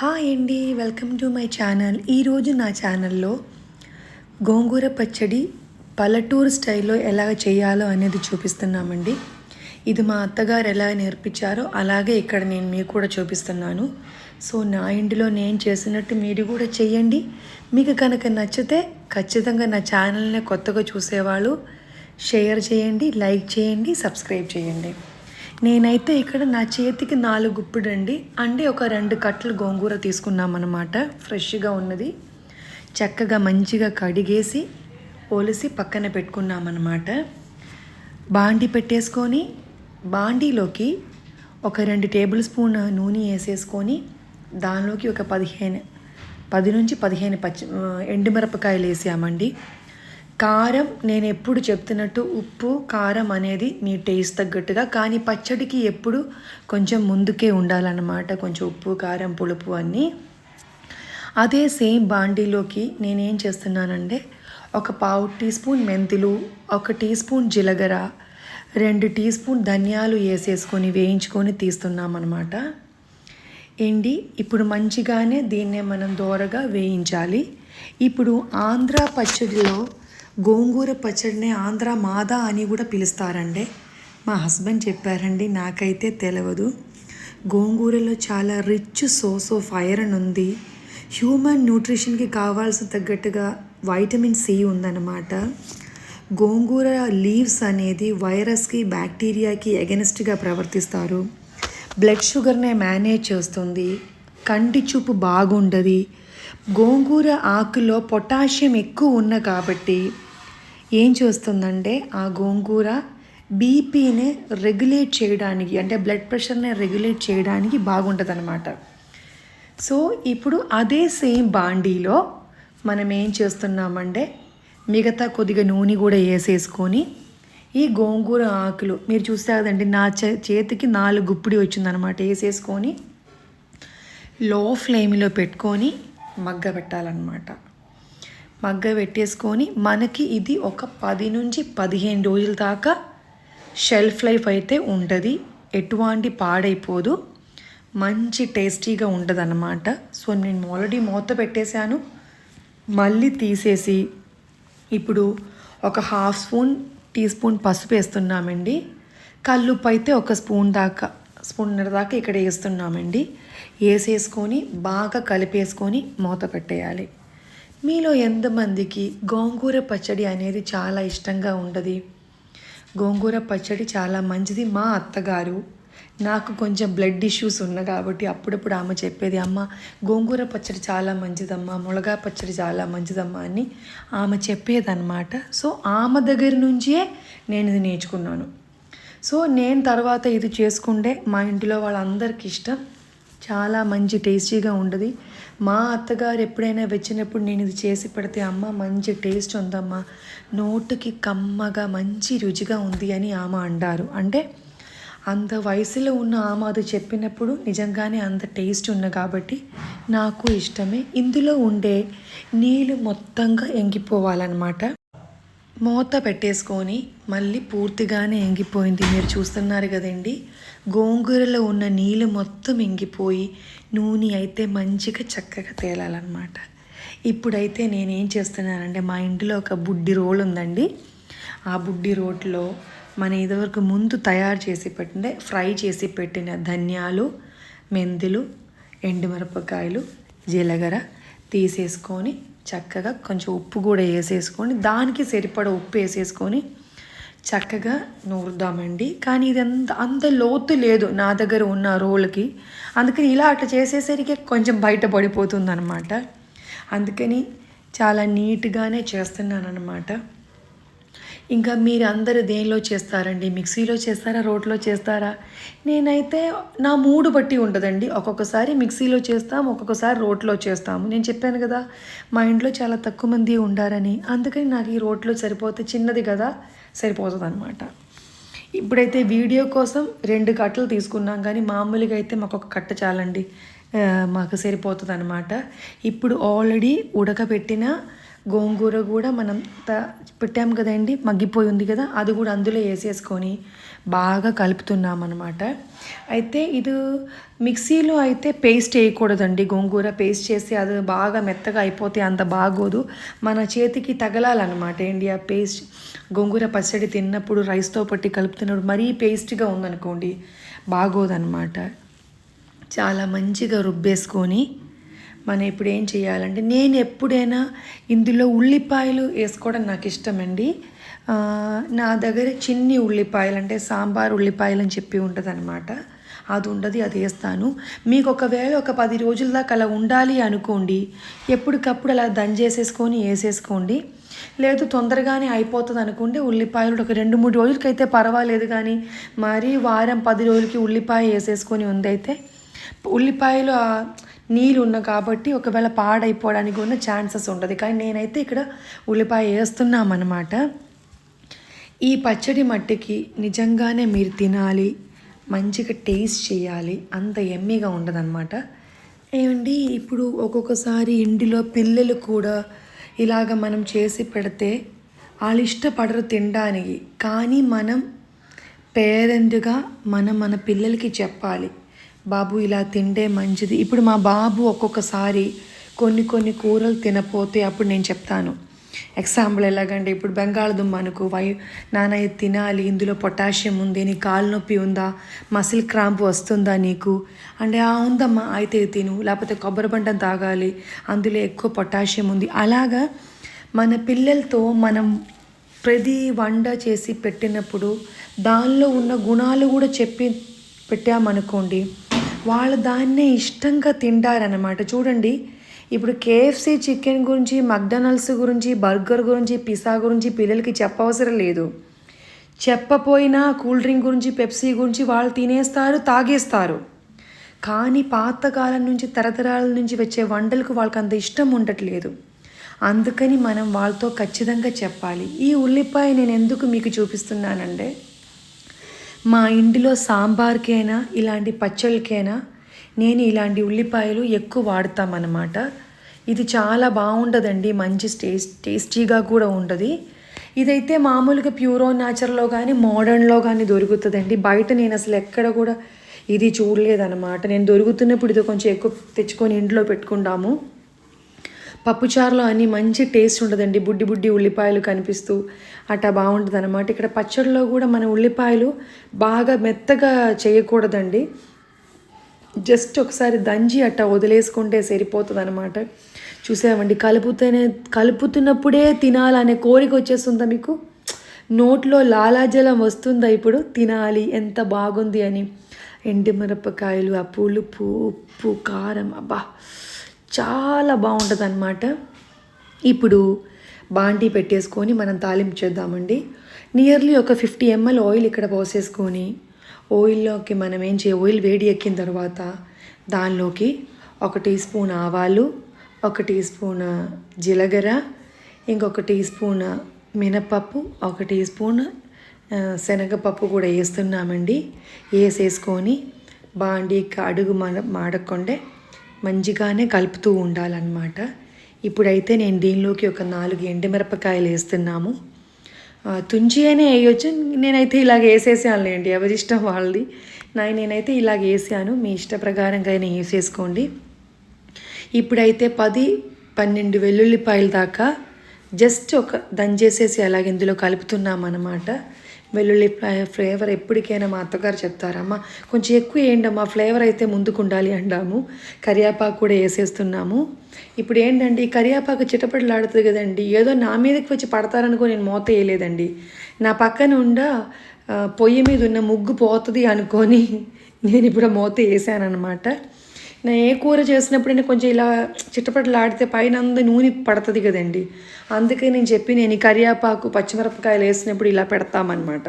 Hi అండి, welcome to my channel. ఈరోజు నా ఛానల్లో గోంగూర పచ్చడి పల్లెటూరు స్టైల్లో ఎలా చేయాలో అనేది చూపిస్తున్నామండి. ఇది మా అత్తగారు ఎలా నేర్పించారో అలాగే ఇక్కడ నేను మీకు కూడా చూపిస్తున్నాను. సో నా ఇంటిలో నేను చేసినట్టు మీరు కూడా చేయండి. మీకు కనుక నచ్చితే ఖచ్చితంగా నా ఛానల్ని కొత్తగా చూసేవాళ్ళు షేర్ చేయండి, లైక్ చేయండి, సబ్స్క్రైబ్ చేయండి. నేనైతే ఇక్కడ నా చేతికి 4 గుప్పిడండి అంటే ఒక 2 కట్టలు గోంగూర తీసుకున్నామన్నమాట. ఫ్రెష్గా ఉన్నది చక్కగా మంచిగా కడిగేసి ఒలిసి పక్కన పెట్టుకున్నామన్నమాట. బాండి పెట్టేసుకొని బాండీలోకి ఒక 2 టేబుల్ స్పూన్ నూనె వేసేసుకొని దానిలోకి ఒక 10 నుంచి 15 ఎండుమిరపకాయలు వేసామండి. కారం నేను ఎప్పుడు చెప్తున్నట్టు ఉప్పు కారం అనేది మీ టేస్ట్ తగ్గట్టుగా, కానీ పచ్చడికి ఎప్పుడు కొంచెం ముందుకే ఉండాలన్నమాట. కొంచెం ఉప్పు కారం పులుపు అన్నీ. అదే సేమ్ బాండీలోకి నేనేం చేస్తున్నానంటే ఒక 1/2 టీ స్పూన్ మెంతులు, 1 టీ స్పూన్ జీలకర్ర, 2 టీ స్పూన్ ధనియాలు వేసేసుకొని వేయించుకొని తీస్తున్నామన్నమాట. ఏంటి ఇప్పుడు మంచిగానే దీన్నే మనం దోరగా వేయించాలి. ఇప్పుడు ఆంధ్ర పచ్చడిలో గోంగూర పచ్చడిని ఆంధ్ర మాదా అని కూడా పిలుస్తారండి. మా హస్బెండ్ చెప్పారండి, నాకైతే తెలియదు. గోంగూరలో చాలా రిచ్ సోర్స్ ఆఫ్ ఐరన్ ఉంది. హ్యూమన్ న్యూట్రిషన్కి కావాల్సిన తగ్గట్టుగా వైటమిన్ సి ఉందన్నమాట. గోంగూర లీవ్స్ అనేది వైరస్కి బ్యాక్టీరియాకి ఎగెనిస్ట్గా ప్రవర్తిస్తారు. బ్లడ్ షుగర్ని మేనేజ్ చేస్తుంది. కంటి చూపు బాగుండదు. గోంగూర ఆకులో పొటాషియం ఎక్కువ ఉన్న కాబట్టి ఏం చేస్తుందంటే ఆ గోంగూర బీపీని రెగ్యులేట్ చేయడానికి, అంటే బ్లడ్ ప్రెషర్ని రెగ్యులేట్ చేయడానికి బాగుంటుంది అన్నమాట. సో ఇప్పుడు అదే సేమ్ బాండీలో మనం ఏం చేస్తున్నామంటే మిగతా కొద్దిగా నూనె కూడా వేసేసుకొని ఈ గోంగూర ఆకులు మీరు చూస్తే కదండి, నా చేతికి 4 గుప్పిడి వచ్చిందనమాట. వేసేసుకొని లో ఫ్లేమ్లో పెట్టుకొని మగ్గ పెట్టాలన్నమాట. మగ్గ పెట్టేసుకొని మనకి ఇది ఒక 10 నుంచి 15 రోజుల దాకా షెల్ఫ్ లైఫ్ అయితే ఉంటుంది. ఎటువంటి పాడైపోదు, మంచి టేస్టీగా ఉంటుంది అన్నమాట. సో నేను ఆల్రెడీ మూత పెట్టేశాను. మళ్ళీ తీసేసి ఇప్పుడు ఒక 1/2 టీ స్పూన్ పసుపు వేస్తున్నామండి. కల్లుప్పు అయితే ఒక స్పూన్నర దాకా ఇక్కడ వేస్తున్నామండి. వేసేసుకొని బాగా కలిపేసుకొని మూత పెట్టేయాలి. మీలో ఎంతమందికి గోంగూర పచ్చడి అనేది చాలా ఇష్టంగా ఉండదు? గోంగూర పచ్చడి చాలా మంచిది. మా అత్తగారు, నాకు కొంచెం బ్లడ్ ఇష్యూస్ ఉన్నాయి కాబట్టి అప్పుడప్పుడు ఆమె చెప్పేది, అమ్మ గోంగూర పచ్చడి చాలా మంచిదమ్మా, మునగాయ పచ్చడి చాలా మంచిదమ్మా అని ఆమె చెప్పేదన్నమాట. సో ఆమె దగ్గర నుంచే నేను ఇది నేర్చుకున్నాను. సో నేను తర్వాత ఇది చేసుకుంటే మా ఇంట్లో వాళ్ళందరికీ ఇష్టం. చాలా మంచి టేస్టీగా ఉండదు. మా అత్తగారు ఎప్పుడైనా వచ్చినప్పుడు నేను ఇది చేసి పెడితే, అమ్మ మంచి టేస్ట్ ఉందమ్మా, నోటికి కమ్మగా మంచి రుచిగా ఉంది అని ఆమె అంటారు. అంటే అంత వయసులో ఉన్న ఆమె అది చెప్పినప్పుడు నిజంగానే అంత టేస్ట్ ఉంది కాబట్టి నాకు ఇష్టమే. ఇందులో ఉండే నీళ్ళు మొత్తంగా ఎంగిపోవాలన్నమాట. మూత పెట్టేసుకొని మళ్ళీ పూర్తిగానే ఎంగిపోయింది. మీరు చూస్తున్నారు కదండి, గోంగూరలో ఉన్న నీళ్ళు మొత్తం ఎంగిపోయి నూనె అయితే మంచిగా చక్కగా తేలాలన్నమాట. ఇప్పుడైతే నేనేం చేస్తున్నానంటే మా ఇంట్లో ఒక బుడ్డి రోల్ ఉందండి. ఆ బుడ్డి రోట్లో మన ఇదివరకు ముందు తయారు చేసి ఫ్రై చేసి పెట్టిన ధనియాలు, మెంతులు, ఎండుమిరపకాయలు, జీలకర్ర తీసేసుకొని చక్కగా కొంచెం ఉప్పు కూడా వేసేసుకొని దానికి సరిపడ ఉప్పు వేసేసుకొని చక్కగా నూరుద్దామండి. కానీ ఇది అంత లోతు లేదు నా దగ్గర ఉన్న రోల్కి, అందుకని ఇలా అట్లా చేసేసరికి కొంచెం బయట పడిపోతుంది అనమాట. అందుకని చాలా నీట్గానే చేస్తున్నాను అనమాట. ఇంకా మీరు అందరూ దేనిలో చేస్తారండి? మిక్సీలో చేస్తారా, రోట్లో చేస్తారా? నేనైతే నా మూడు బట్టి ఉంటుందండి. ఒక్కొక్కసారి మిక్సీలో చేస్తాము, ఒక్కొక్కసారి రోట్లో చేస్తాము. నేను చెప్పాను కదా మా ఇంట్లో చాలా తక్కువ మంది ఉండారని, అందుకని నాకు ఈ రోట్లో సరిపోతే, చిన్నది కదా సరిపోతుంది అనమాట. ఇప్పుడైతే వీడియో కోసం 2 కట్టలు తీసుకున్నాం, కానీ మామూలుగా అయితే మాకు ఒక కట్ట చాలండి, మాకు సరిపోతుంది అనమాట. ఇప్పుడు ఆల్రెడీ ఉడకబెట్టిన గోంగూర కూడా మనం పెట్టాం కదండి, మగ్గిపోయి ఉంది కదా, అది కూడా అందులో వేసేసుకొని బాగా కలుపుతున్నాం అన్నమాట. అయితే ఇది మిక్సీలో అయితే పేస్ట్ వేయకూడదండి. గోంగూర పేస్ట్ చేసి అది బాగా మెత్తగా అయిపోతే అంత బాగోదు. మన చేతికి తగలాలన్నమాట ఏంటి ఆ పేస్ట్. గోంగూర పచ్చడి తిన్నప్పుడు రైస్తో పట్టి కలుపుతున్నప్పుడు మరీ పేస్ట్గా ఉందనుకోండి బాగోదన్నమాట. చాలా మంచిగా రుబ్బేసుకొని మనం ఇప్పుడు ఏం చేయాలంటే, నేను ఎప్పుడైనా ఇందులో ఉల్లిపాయలు వేసుకోవడం నాకు ఇష్టమండి. నా దగ్గర చిన్ని ఉల్లిపాయలు అంటే సాంబార్ ఉల్లిపాయలు అని చెప్పి ఉంటుంది అనమాట, అది ఉండదు, అది వేస్తాను. మీకు ఒకవేళ ఒక 10 రోజుల దాకా అలా ఉండాలి అనుకోండి, ఎప్పటికప్పుడు అలా దంచేసేసుకొని వేసేసుకోండి. లేదు తొందరగానే అయిపోతుంది అనుకుంటే ఉల్లిపాయలు ఒక 2-3 రోజులకైతే పర్వాలేదు, కానీ మరీ వారం 10 రోజులకి ఉల్లిపాయ వేసేసుకొని ఉందైతే ఉల్లిపాయలు నీళ్ళు ఉన్న కాబట్టి ఒకవేళ పాడైపోవడానికి ఉన్న ఛాన్సెస్ ఉంటుంది. కానీ నేనైతే ఇక్కడ ఉల్లిపాయ వేస్తున్నామన్నమాట. ఈ పచ్చడి మట్టికి నిజంగానే మీరు తినాలి, మంచిగా టేస్ట్ చేయాలి, అంత ఎమ్మీగా ఉండదన్నమాట. ఏమండి ఇప్పుడు ఒక్కొక్కసారి ఇంటిలో పిల్లలు కూడా ఇలాగ మనం చేసి పెడితే వాళ్ళు ఇష్టపడరు తినడానికి. కానీ మనం పేరెంట్గా మన పిల్లలకి చెప్పాలి, బాబు ఇలా తింటే మంచిది. ఇప్పుడు మా బాబు ఒక్కొక్కసారి కొన్ని కూరలు తినపోతే అప్పుడు నేను చెప్తాను. ఎగ్జాంపుల్ ఎలాగంటే, ఇప్పుడు బంగాళదుంప అనుకో, నాన్న ఇది తినాలి, ఇందులో పొటాషియం ఉంది, నీ కాలు నొప్పి ఉందా, మసిల్ క్రాంప్ వస్తుందా నీకు అంటే, ఉందమ్మా అయితే తిను. లేకపోతే కొబ్బరి బండం తాగాలి, అందులో ఎక్కువ పొటాషియం ఉంది. అలాగా మన పిల్లలతో మనం ప్రతి వంట చేసి పెట్టినప్పుడు దానిలో ఉన్న గుణాలు కూడా చెప్పి పెట్టామనుకోండి, వాళ్ళు దాన్నే ఇష్టంగా తింటారన్నమాట. చూడండి, ఇప్పుడు కేఎఫ్సి చికెన్ గురించి, మక్డొనాల్డ్స్ గురించి, బర్గర్ గురించి, పిజ్జా గురించి పిల్లలకి చెప్పవసరం లేదు. చెప్పపోయినా కూల్ డ్రింక్ గురించి, పెప్సీ గురించి వాళ్ళు తినేస్తారు, తాగేస్తారు. కానీ పాతకాలం నుంచి తరతరాల నుంచి వచ్చే వంటలకు వాళ్ళకి అంత ఇష్టం ఉండట్లేదు. అందుకని మనం వాళ్ళతో ఖచ్చితంగా చెప్పాలి. ఈ ఉల్లిపాయ నేను ఎందుకు మీకు చూపిస్తున్నానంటే, మా ఇంటిలో సాంబార్కైనా ఇలాంటి పచ్చళ్ళకైనా నేను ఇలాంటి ఉల్లిపాయలు ఎక్కువ వాడతామన్నమాట. ఇది చాలా బాగుంటుందండి, మంచి టేస్టీగా కూడా ఉంటుంది. ఇదైతే మామూలుగా ప్యూరో న్యాచురల్లో కానీ మోడర్న్లో కానీ దొరుకుతుందండి. బయట నేను అసలు ఎక్కడ కూడా ఇది చూడలేదన్నమాట. నేను దొరుకుతున్నప్పుడు ఇది కొంచెం ఎక్కువ తెచ్చుకొని ఇంట్లో పెట్టుకుంటాము. పప్పుచారులో అన్నీ మంచి టేస్ట్ ఉంటుందండి, బుడ్డి ఉల్లిపాయలు కనిపిస్తూ అట్టా బాగుంటుంది అనమాట. ఇక్కడ పచ్చడిలో కూడా మన ఉల్లిపాయలు బాగా మెత్తగా చేయకూడదండి, జస్ట్ ఒకసారి దంచి అట్టా వదిలేసుకుంటే సరిపోతుంది అనమాట. చూసామండి, కలుపుతున్నప్పుడే తినాలనే కోరిక వచ్చేస్తుందా మీకు? నోట్లో లాలాజలం వస్తుందా ఇప్పుడు తినాలి, ఎంత బాగుంది అని. ఎండుమిరపకాయలు, ఆ పులుపు, ఉప్పు, కారం, అబ్బా చాలా బాగుంటుంది అన్నమాట. ఇప్పుడు బాండీ పెట్టేసుకొని మనం తాలింపు చేద్దామండి. నియర్లీ ఒక 50 ml ఆయిల్ ఇక్కడ పోసేసుకొని, ఆయిల్లోకి మనం ఆయిల్ వేడి ఎక్కిన తర్వాత దానిలోకి 1 టీ స్పూన్ ఆవాలు, 1 టీ స్పూన్ జీలకర్ర, ఇంకొక టీ స్పూన్ మినపప్పు, 1 టీ స్పూన్ శనగపప్పు కూడా వేస్తున్నామండి. వేసేసుకొని బాండీకి అడుగు మాడకుండే మంచిగానే కలుపుతూ ఉండాలన్నమాట. ఇప్పుడైతే నేను దీనిలోకి ఒక 4 ఎండుమిరపకాయలు వేస్తున్నాము. తుంచి అయినా వేయొచ్చు, నేనైతే ఇలాగ వేసేసానులేండి, ఎవరి ఇష్టం వాళ్ళది. నేనైతే ఇలాగ వేసాను, మీ ఇష్ట ప్రకారంగా అయినా వేసేసుకోండి. ఇప్పుడైతే 10-12 వెల్లుల్లిపాయల దాకా జస్ట్ ఒక దంచేసేసి అలాగే ఇందులో కలుపుతున్నాం అన్నమాట. వెల్లుల్లిపాయ ఫ్లేవర్ ఎప్పటికైనా మా అత్తగారు చెప్తారమ్మా కొంచెం ఎక్కువ వేయండమ్మా, ఫ్లేవర్ అయితే ముందుకు ఉండాలి అంటాము. కరివేపాకు కూడా వేసేస్తున్నాము. ఇప్పుడు ఏంటండి, కరివేపాకు చిటపటలాడుతుంది కదండి, ఏదో నా మీదకి వచ్చి పడతారనుకో నేను మూత వేయలేదండి. నా పక్కన పొయ్యి మీద ఉన్న ముగ్గు పోతుంది అనుకొని నేను ఇప్పుడు మూత వేసానమాట. నేను ఏ కూర చేసినప్పుడైనా కొంచెం ఇలా చిట్టపటలాడితే పైన అంతా నూనె పడుతుంది కదండి, అందుకే నేను ఈ కరివేపాకు పచ్చిమిరపకాయలు వేసినప్పుడు ఇలా పెడతామన్నమాట.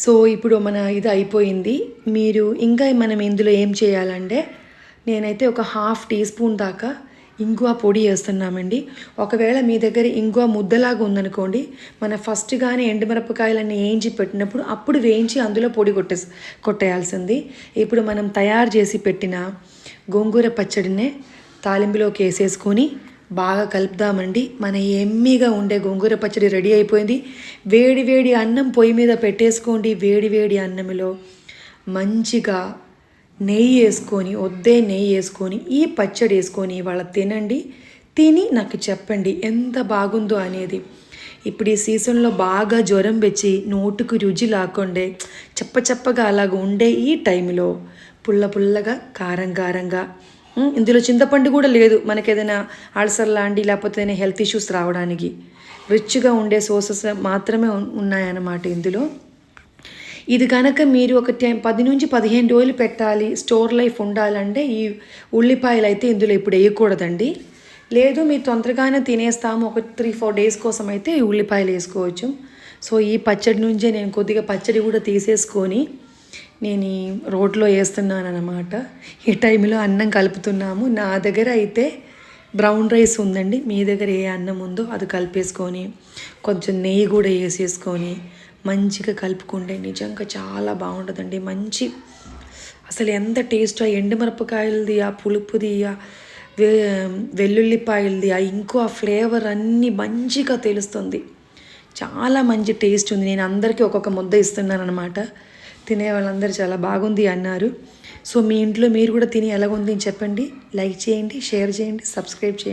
సో ఇప్పుడు ఇది అయిపోయింది. మీరు ఇంకా మనం ఇందులో ఏం చేయాలంటే, నేనైతే ఒక 1/2 టీ స్పూన్ దాకా ఇంగువ పొడి వేస్తున్నామండి. ఒకవేళ మీ దగ్గర ఇంగువ ముద్దలాగా ఉందనుకోండి, మన ఫస్ట్గానే ఎండుమిరపకాయలన్నీ వేయించి పెట్టినప్పుడు అప్పుడు వేయించి అందులో పొడి కొట్టేయాల్సింది. ఇప్పుడు మనం తయారు చేసి పెట్టిన గోంగూర పచ్చడినే తాలింపులోకి వేసేసుకొని బాగా కలుపుదామండి. మన ఎమ్మీగా ఉండే గోంగూర పచ్చడి రెడీ అయిపోయింది. వేడి వేడి అన్నం పొయ్యి మీద పెట్టేసుకోండి. వేడి వేడి అన్నంలో మంచిగా నెయ్యి వేసుకొని, నెయ్యి వేసుకొని ఈ పచ్చడి వేసుకొని ఇవాళ తినండి. తిని నాకు చెప్పండి ఎంత బాగుందో అనేది. ఇప్పుడు ఈ సీజన్లో బాగా జ్వరం వచ్చి నోటుకు రుచి లేకుండే చప్పగా అలాగ ఉండే ఈ టైంలో పుల్లగా కారంగా ఇందులో చింతపండు కూడా లేదు. మనకి ఏదైనా అల్సర్ లాంటి లేకపోతే ఏదైనా హెల్త్ ఇష్యూస్ రావడానికి రిచ్గా ఉండే సోర్సెస్ మాత్రమే ఉన్నాయన్నమాట ఇందులో. ఇది కనుక మీరు ఒక 10 నుంచి 15 రోజులు పెట్టాలి, స్టోర్ లైఫ్ ఉండాలంటే ఈ ఉల్లిపాయలు అయితే ఇందులో ఇప్పుడు వేయకూడదండి. లేదు మీరు తొందరగానే తినేస్తాము ఒక 3-4 డేస్ కోసం అయితే ఈ ఉల్లిపాయలు వేసుకోవచ్చు. సో ఈ పచ్చడి నుంచే నేను కొద్దిగా పచ్చడి కూడా తీసేసుకొని నేను ఈ రోట్లో వేస్తున్నాను అన్నమాట. ఈ టైంలో అన్నం కలుపుతున్నాము. నా దగ్గర అయితే బ్రౌన్ రైస్ ఉందండి. మీ దగ్గర ఏ అన్నం ఉందో అది కలిపేసుకొని కొంచెం నెయ్యి కూడా వేసేసుకొని మంచిగా కలుపుకుంటే నిజంగా చాలా బాగుంటుందండి. మంచి అసలు ఎంత టేస్ట్ ఆ ఎండుమిరపకాయలది, ఆ పులుపుది, ఆ వెల్లుల్లిపాయలది, ఆ ఇంకో ఆ ఫ్లేవర్ అన్నీ మంచిగా తెలుస్తుంది. చాలా మంచి టేస్ట్ ఉంది. నేను అందరికీ ఒక్కొక్క ముద్ద ఇస్తున్నాను అనమాట. తినే వాళ్ళందరూ చాలా బాగుంది అన్నారు. సో మీ ఇంట్లో మీరు కూడా తిని ఎలాగుంది అని చెప్పండి. లైక్ చేయండి, షేర్ చేయండి, సబ్స్క్రైబ్ చేయండి.